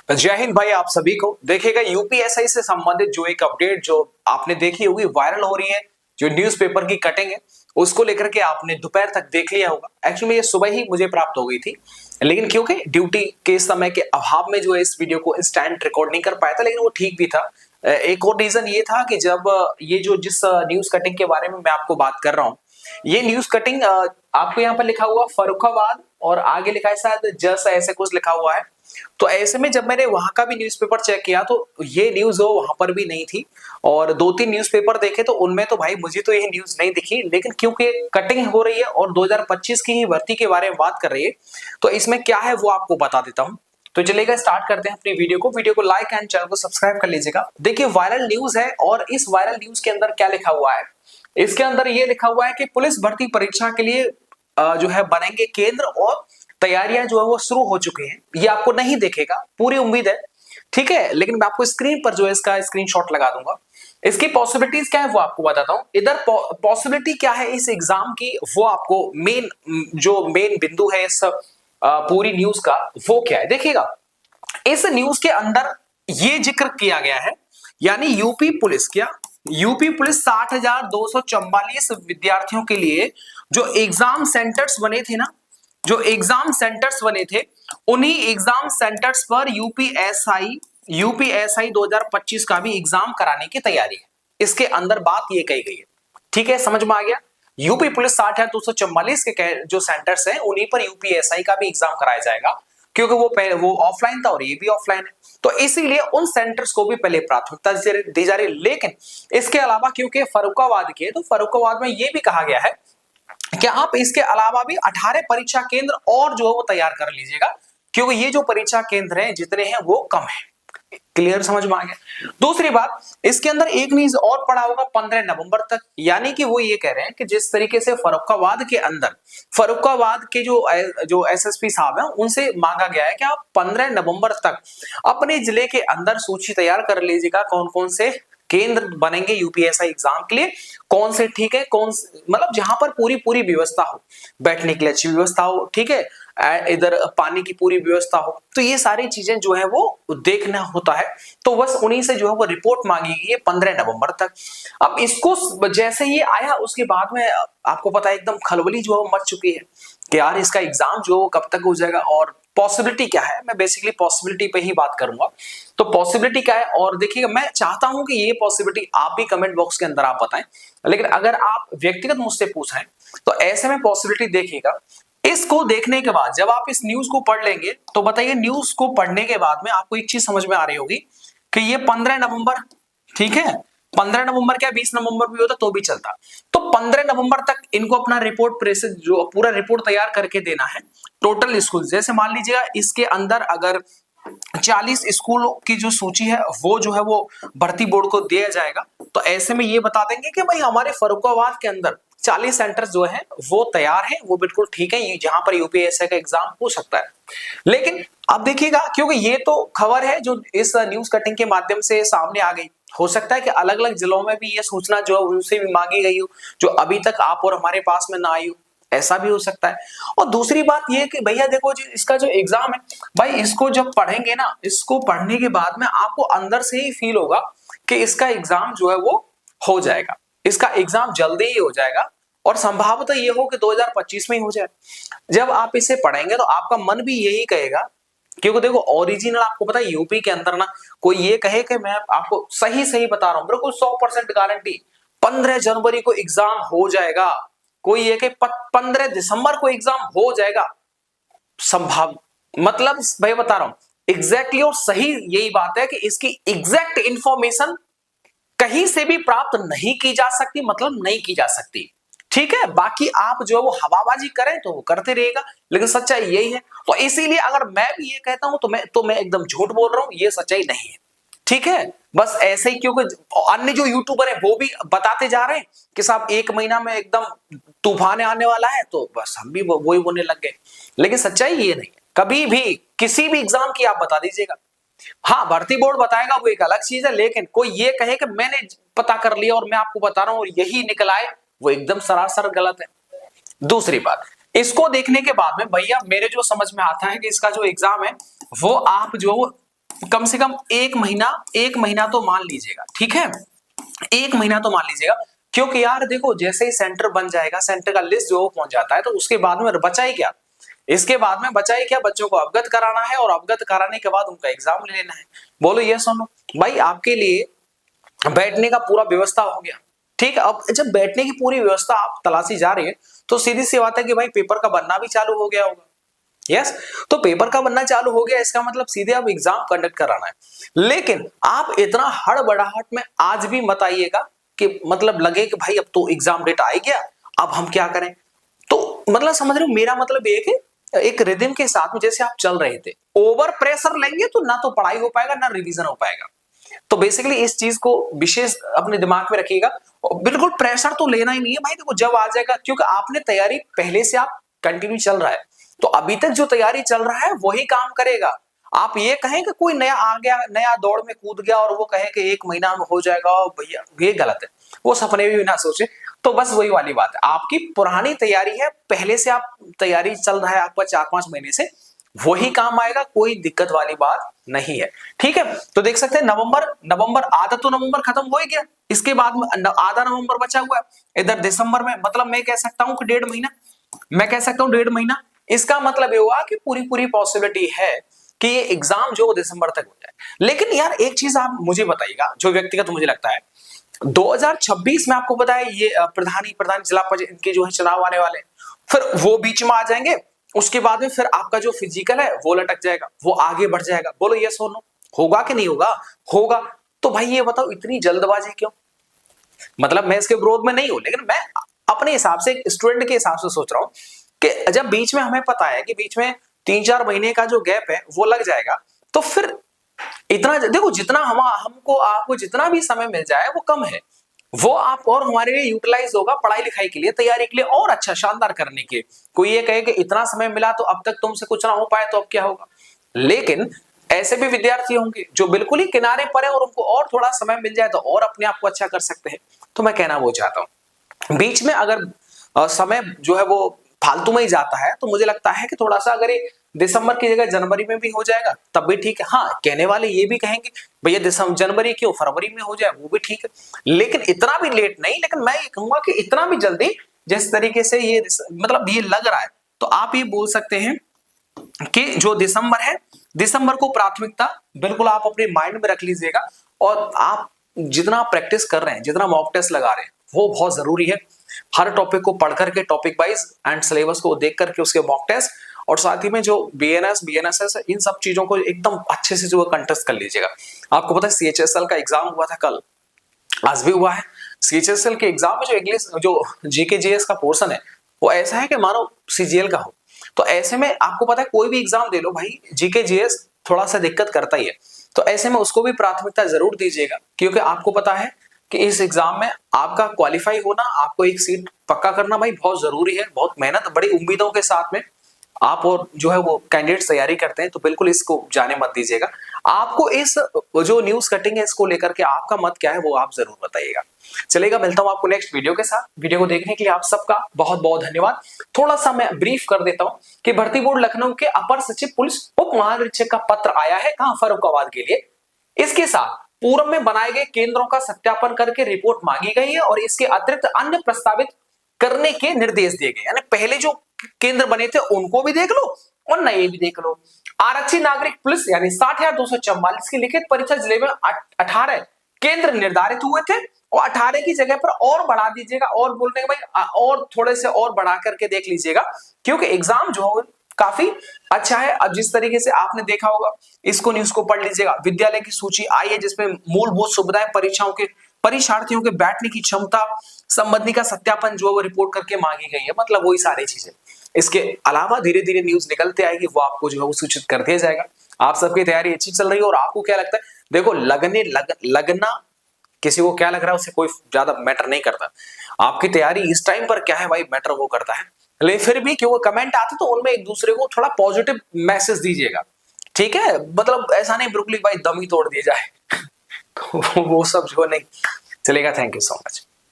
जय हिंद भाई। आप सभी को देखिएगा यूपीएसआई से संबंधित जो एक अपडेट जो आपने देखी होगी वायरल हो रही है, जो न्यूज़पेपर की कटिंग है उसको लेकर के आपने दोपहर तक देख लिया होगा। एक्चुअली ये सुबह ही मुझे प्राप्त हो गई थी, लेकिन क्योंकि ड्यूटी के समय के अभाव में जो है इस वीडियो को इंस्टेंट रिकॉर्ड नहीं कर पाया था, लेकिन वो ठीक भी था। एक और रीजन ये था कि जब ये जो जिस न्यूज कटिंग के बारे में मैं आपको बात कर रहा हूँ, ये न्यूज कटिंग आपको यहाँ पर लिखा हुआ फर्रुखाबाद और आगे लिखा है शायद जस, ऐसे कुछ लिखा हुआ है। तो ऐसे में जब मैंने वहां का भी न्यूज़पेपर चेक किया तो ये न्यूज हो वहां पर भी नहीं थी, और दो तीन न्यूज़पेपर देखे तो उनमें तो भाई मुझे तो ये न्यूज नहीं दिखी। लेकिन क्योंकि कटिंग हो रही है और 2025 की ही भर्ती के बारे में बात कर रही है, तो इसमें क्या है वो आपको बता देता हूँ। तो चलिएगा स्टार्ट करते हैं अपनी वीडियो को लाइक एंड चैनल को सब्सक्राइब कर लीजिएगा। देखिए वायरल न्यूज है, और इस वायरल न्यूज के अंदर क्या लिखा हुआ है, इसके अंदर ये लिखा हुआ है कि पुलिस भर्ती परीक्षा के लिए जो है बनेंगे केंद्र, और तैयारियां जो है वो शुरू हो चुकी हैं। ये आपको नहीं देखेगा, पूरी उम्मीद है, ठीक है, लेकिन मैं आपको स्क्रीन पर जो है इसका स्क्रीनशॉट लगा दूंगा। इसकी पॉसिबिलिटीज क्या है वो आपको बताता हूं। इधर पॉसिबिलिटी क्या है इस एग्जाम की, वो आपको मेन बिंदु है इस पूरी न्यूज का, वो क्या है देखिएगा। इस न्यूज के अंदर ये जिक्र किया गया है, यानी यूपी पुलिस 60,244 विद्यार्थियों के लिए जो एग्जाम सेंटर्स बने थे ना, जो एग्जाम सेंटर्स बने थे, उन्हीं एग्जाम सेंटर्स पर यूपीएसआई 2025 का भी एग्जाम कराने की तैयारी है। इसके अंदर बात ये कही गई है, ठीक है, समझ में आ गया। यूपी पुलिस 60,244 के जो सेंटर्स हैं उन्हीं पर यूपीएसआई का भी एग्जाम कराया जाएगा, क्योंकि वो ऑफलाइन था और ये भी ऑफलाइन है, तो इसीलिए उन सेंटर्स को भी पहले प्राथमिकता दी जा रही है। लेकिन इसके अलावा क्योंकि फर्रुखाबाद के, तो फर्रुखाबाद में ये भी कहा गया है कि आप इसके अलावा भी 18 परीक्षा केंद्र और जो है वो तैयार कर लीजिएगा, क्योंकि ये जो परीक्षा केंद्र हैं जितने हैं वो कम है। क्लियर, समझ में आ गया। दूसरी बात, इसके अंदर एक न्यूज और पड़ा होगा 15 नवंबर तक, यानी कि वो ये कह रहे हैं कि जिस तरीके से फर्रुखाबाद के जो एसएसपी साहब हैं उनसे मांगा गया है कि आप 15 नवंबर तक अपने जिले के अंदर सूची तैयार कर लीजिएगा, कौन कौन से केंद्र बनेंगे यूपीएसआई एग्जाम के लिए, कौन से ठीक है, मतलब जहां पर पूरी व्यवस्था हो, बैठने के लिए अच्छी व्यवस्था हो, ठीक है, इधर पानी की पूरी व्यवस्था हो, तो ये सारी चीजें जो है वो देखना होता है। तो बस उन्हीं से जो है वो रिपोर्ट मांगी गई है 15 नवंबर तक। अब इसको जैसे ये आया उसके बाद में आपको पता है एकदम खलबली जो है मच चुकी है कि यार इसका एग्जाम जो कब तक हो जाएगा, और पॉसिबिलिटी क्या है। मैं बेसिकली पॉसिबिलिटी पे ही बात करूंगा। तो पॉसिबिलिटी क्या है, और देखिएगा मैं चाहता हूं कि ये पॉसिबिलिटी आप भी कमेंट बॉक्स के अंदर आप बताएं, लेकिन अगर आप व्यक्तिगत मुझसे पूछें तो ऐसे में पॉसिबिलिटी देखिएगा। इसको देखने के बाद जब आप इस न्यूज को पढ़ लेंगे तो बताइए, न्यूज को पढ़ने के बाद में आपको एक चीज समझ में आ रही होगी कि ये 15 नवंबर, ठीक है, 15 नवंबर क्या 20 नवंबर भी होता तो भी चलता। तो 15 नवंबर तक इनको अपना रिपोर्ट प्रेस जो पूरा रिपोर्ट तैयार करके देना है टोटल स्कूल। जैसे मान लीजिएगा इसके अंदर अगर 40 स्कूलों की जो सूची है वो जो है वो भर्ती बोर्ड को दिया जाएगा, तो ऐसे में ये बता देंगे कि भाई हमारे फर्रुखाबाद के अंदर 40 सेंटर्स जो है वो तैयार हैं, वो बिल्कुल ठीक है, जहां पर यूपीएससी का एग्जाम हो सकता है। लेकिन अब देखिएगा, क्योंकि ये तो खबर है जो इस न्यूज कटिंग के माध्यम से सामने आ गई, हो सकता है कि अलग अलग जिलों में भी ये सूचना जो है उनसे भी मांगी गई हो, जो अभी तक आप और हमारे पास में ना आई हो, ऐसा भी हो सकता है। और दूसरी बात ये कि भैया देखो जी, इसका जो एग्जाम है भाई, इसको जब पढ़ेंगे ना, इसको पढ़ने के बाद में आपको अंदर से ही फील होगा कि इसका एग्जाम जो है वो हो जाएगा, इसका एग्जाम जल्दी ही हो जाएगा, और संभावतः ये हो कि 2025 में ही हो जाए। जब आप इसे पढ़ेंगे तो आपका मन भी यही कहेगा, क्योंकि देखो ओरिजिनल आपको पता है यूपी के अंदर ना, कोई ये कहे कि मैं आपको सही बता रहा हूं, बिल्कुल 100% गारंटी 15 जनवरी को एग्जाम हो जाएगा, कोई ये कि 15 दिसंबर को एग्जाम हो जाएगा, संभव मतलब भाई बता रहा हूं एग्जैक्टली, और सही यही बात है कि इसकी एग्जैक्ट इंफॉर्मेशन कहीं से भी प्राप्त नहीं की जा सकती, मतलब नहीं की जा सकती, ठीक है। बाकी आप जो है वो हवाबाजी करें तो वो करते रहेगा, लेकिन सच्चाई यही है। तो इसीलिए अगर मैं भी ये कहता हूं तो मैं एकदम झूठ बोल रहा हूं, ये सच्चाई नहीं है, ठीक है। बस ऐसे ही, क्योंकि अन्य जो यूट्यूबर है वो भी बताते जा रहे हैं कि साहब 1 महीना में एकदम तूफान आने वाला है, तो बस हम भी वही बोलने लग गए, लेकिन सच्चाई ये नहीं है। कभी भी किसी भी एग्जाम की आप बता दीजिएगा, हाँ भर्ती बोर्ड बताएगा वो एक अलग चीज है, लेकिन कोई ये कहे कि मैंने पता कर लिया और मैं आपको बता रहा हूं और यही निकल आए, वो एकदम सरासर गलत है। दूसरी बात, इसको देखने के बाद में भैया मेरे जो समझ में आता है कि इसका जो एग्जाम है वो आप जो कम से कम एक महीना तो मान लीजिएगा, ठीक है, एक महीना तो मान लीजिएगा, क्योंकि यार देखो जैसे ही सेंटर बन जाएगा, सेंटर का लिस्ट जो पहुंच जाता है, तो उसके बाद में बचा ही क्या, इसके बाद में बचा ही क्या, बच्चों को अवगत कराना है और अवगत कराने के बाद उनका एग्जाम ले लेना है। बोलो ये सुनो भाई, आपके लिए बैठने का पूरा व्यवस्था हो गया, ठीक है। अब जब बैठने की पूरी व्यवस्था आप तलाशी जा रही है, तो सीधी सी बात है कि भाई पेपर का बनना भी चालू हो गया होगा। यस, तो पेपर का बनना चालू हो गया, इसका मतलब सीधे अब एग्जाम कंडक्ट कराना है। लेकिन आप इतना हड़बड़ाहट में आज भी मत आइएगा कि मतलब लगे कि भाई अब तो एग्जाम डेट आ ही गया, अब हम क्या करें। तो मतलब समझ रहे हो, मेरा मतलब ये कि एक रिदम के साथ में जैसे आप चल रहे थे, ओवर प्रेशर लेंगे तो ना तो पढ़ाई हो पाएगा ना रिवीजन हो पाएगा। तो बेसिकली इस चीज को विशेष अपने दिमाग में रखिएगा, बिल्कुल प्रेशर तो लेना ही नहीं है भाई। देखो जब आ जाएगा, क्योंकि आपने तैयारी पहले से आप कंटिन्यू चल रहा है, तो अभी तक जो तैयारी चल रहा है वही काम करेगा। आप ये कहें कि कोई नया आ गया, नया दौड़ में कूद गया और वो कहे कि एक महीना में हो जाएगा, भैया ये गलत है, वो सपने भी ना सोचे। तो बस वही वाली बात है, आपकी पुरानी तैयारी है, पहले से आप तैयारी चल रहा है आपका 4-5 महीने से, वही काम आएगा, कोई दिक्कत वाली बात नहीं है, ठीक है। तो देख सकते हैं नवंबर आधा तो नवंबर खत्म हो ही गया, इसके बाद में आधा नवंबर बचा हुआ है। इधर दिसंबर में मतलब मैं कह सकता हूं कि 1.5 महीना, मैं कह सकता हूं 1.5 महीना। इसका मतलब ये हुआ कि पूरी पूरी पॉसिबिलिटी है कि ये एग्जाम जो दिसंबर तक हो जाए। लेकिन यार एक चीज आप मुझे बताइएगा, जो व्यक्तिगत मुझे लगता है 2026 में आपको पता है ये प्रधान जिला परिषद इनके जो है चुनाव आने वाले, फिर वो बीच में आ जाएंगे, उसके बाद में फिर आपका जो फिजिकल है वो लटक जाएगा, वो आगे बढ़ जाएगा। बोलो यस और नो, होगा कि नहीं होगा? होगा। तो भाई ये बताओ इतनी जल्दबाजी क्यों? मतलब मैं इसके विरोध में नहीं हूं, लेकिन मैं अपने हिसाब से स्टूडेंट के हिसाब से सोच रहा हूं कि जब बीच में हमें पता है कि बीच में 3-4 महीने का जो गैप है वो लग जाएगा, तो फिर इतना देखो जितना हमको आपको जितना भी समय मिल जाए वो कम है, वो आप और हमारे लिए यूटिलाइज होगा पढ़ाई लिखाई के लिए, तैयारी के लिए और अच्छा शानदार करने के। कोई ये कहे कि इतना समय मिला तो अब तक तुमसे कुछ ना हो पाए तो अब क्या होगा। लेकिन ऐसे भी विद्यार्थी होंगे जो बिल्कुल ही किनारे पर है और उनको और थोड़ा समय मिल जाए तो और अपने आप को अच्छा कर सकते हैं। तो मैं कहना वो चाहता हूं, बीच में अगर समय जो है वो फालतू में ही जाता है, तो मुझे लगता है कि थोड़ा सा अगर ये दिसंबर की जगह जनवरी में भी हो जाएगा तब भी ठीक है। हाँ, कहने वाले ये भी कहेंगे भैया दिसंबर जनवरी क्यों, फरवरी में हो जाए वो भी ठीक है, लेकिन इतना भी लेट नहीं। लेकिन मैं ये कहूंगा कि इतना भी जल्दी जिस तरीके से ये मतलब ये लग रहा है, तो आप ये बोल सकते हैं कि जो दिसंबर है, दिसंबर को प्राथमिकता बिल्कुल आप अपने माइंड में रख लीजिएगा। और आप जितना प्रैक्टिस कर रहे हैं, जितना मॉक टेस्ट लगा रहे हैं, वो बहुत जरूरी है। हर टॉपिक को पढ़ करके, टॉपिक वाइज एंड सिलेबस को देख करके उसके मॉक टेस्ट, और साथ ही में जो बीएनएस बीएनएसएस इन सब चीजों को एकदम अच्छे से जो कंटेस्ट कर लीजिएगा। आपको पता है सीएचएसएल का एग्जाम हुआ था कल, आज भी हुआ है। सीएचएसएल के एग्जाम में जो इंग्लिश जो जीकेजीएस का पोर्शन है वो ऐसा है कि मानो सीजीएल का हो। तो ऐसे में आपको पता है कोई भी एग्जाम दे लो भाई, जीकेजीएस थोड़ा सा दिक्कत करता ही है। तो ऐसे में उसको भी प्राथमिकता जरूर दीजिएगा, क्योंकि आपको पता है कि इस एग्जाम में आपका क्वालिफाई होना, आपको एक सीट पक्का करना भाई बहुत जरूरी है। बहुत मेहनत, बड़ी उम्मीदों के साथ में आप और जो है वो कैंडिडेट्स तैयारी करते हैं, तो बिल्कुल इसको जाने मत दीजिएगा। आपको इस जो न्यूज कटिंग है इसको लेकर के आपका मत क्या है वो आप जरूर बताइएगा। चलेगा, मिलता हूं आपको नेक्स्ट वीडियो के साथ। वीडियो को देखने के लिए आप सबका बहुत बहुत धन्यवाद। थोड़ा सा मैं ब्रीफ कर देता हूं कि भर्ती बोर्ड लखनऊ के अपर सचिव पुलिस उप महानिरीक्षक का पत्र आया है, कहां, फर्रुखाबाद के लिए। इसके साथ पूर्व में बनाए गए केंद्रों का सत्यापन करके रिपोर्ट मांगी गई है और इसके अतिरिक्त अन्य प्रस्तावित करने के निर्देश दिए गए। यानी पहले जो केंद्र बने थे उनको भी देख लो और नए भी देख लो। आरक्षी नागरिक पुलिस यानी 60,244 की लिखित परीक्षा जिले में 18 केंद्र निर्धारित हुए थे और 18 की जगह पर और बढ़ा दीजिएगा, और बोलने के भाई और थोड़े से और बढ़ा करके देख लीजिएगा, क्योंकि एग्जाम जो है काफी अच्छा है। अब जिस तरीके से आपने देखा होगा, इसको न्यूज को पढ़ लीजिएगा। विद्यालय की सूची आई है जिसमें मूलभूत सुविधाएं, परीक्षाओं के परीक्षार्थियों के बैठने की क्षमता संबंधी का सत्यापन जो वो रिपोर्ट करके मांगी गई है, मतलब वही सारी चीजें। इसके अलावा धीरे धीरे न्यूज निकलते आएगी, वो आपको जो है वो सूचित कर दिया जाएगा। आप सबकी तैयारी अच्छी चल रही है और आपको क्या लगता है, देखो लगना किसी को क्या लग रहा है उससे कोई ज्यादा मैटर नहीं करता। आपकी तैयारी इस टाइम पर क्या है भाई, मैटर वो करता है। लेकिन फिर भी क्यों कमेंट आते तो उनमें एक दूसरे को थोड़ा पॉजिटिव मैसेज दीजिएगा, ठीक है। मतलब ऐसा नहीं बिल्कुल भाई दम ही तोड़ दिया जाए वो सब जो नहीं चलेगा। Thank you so much.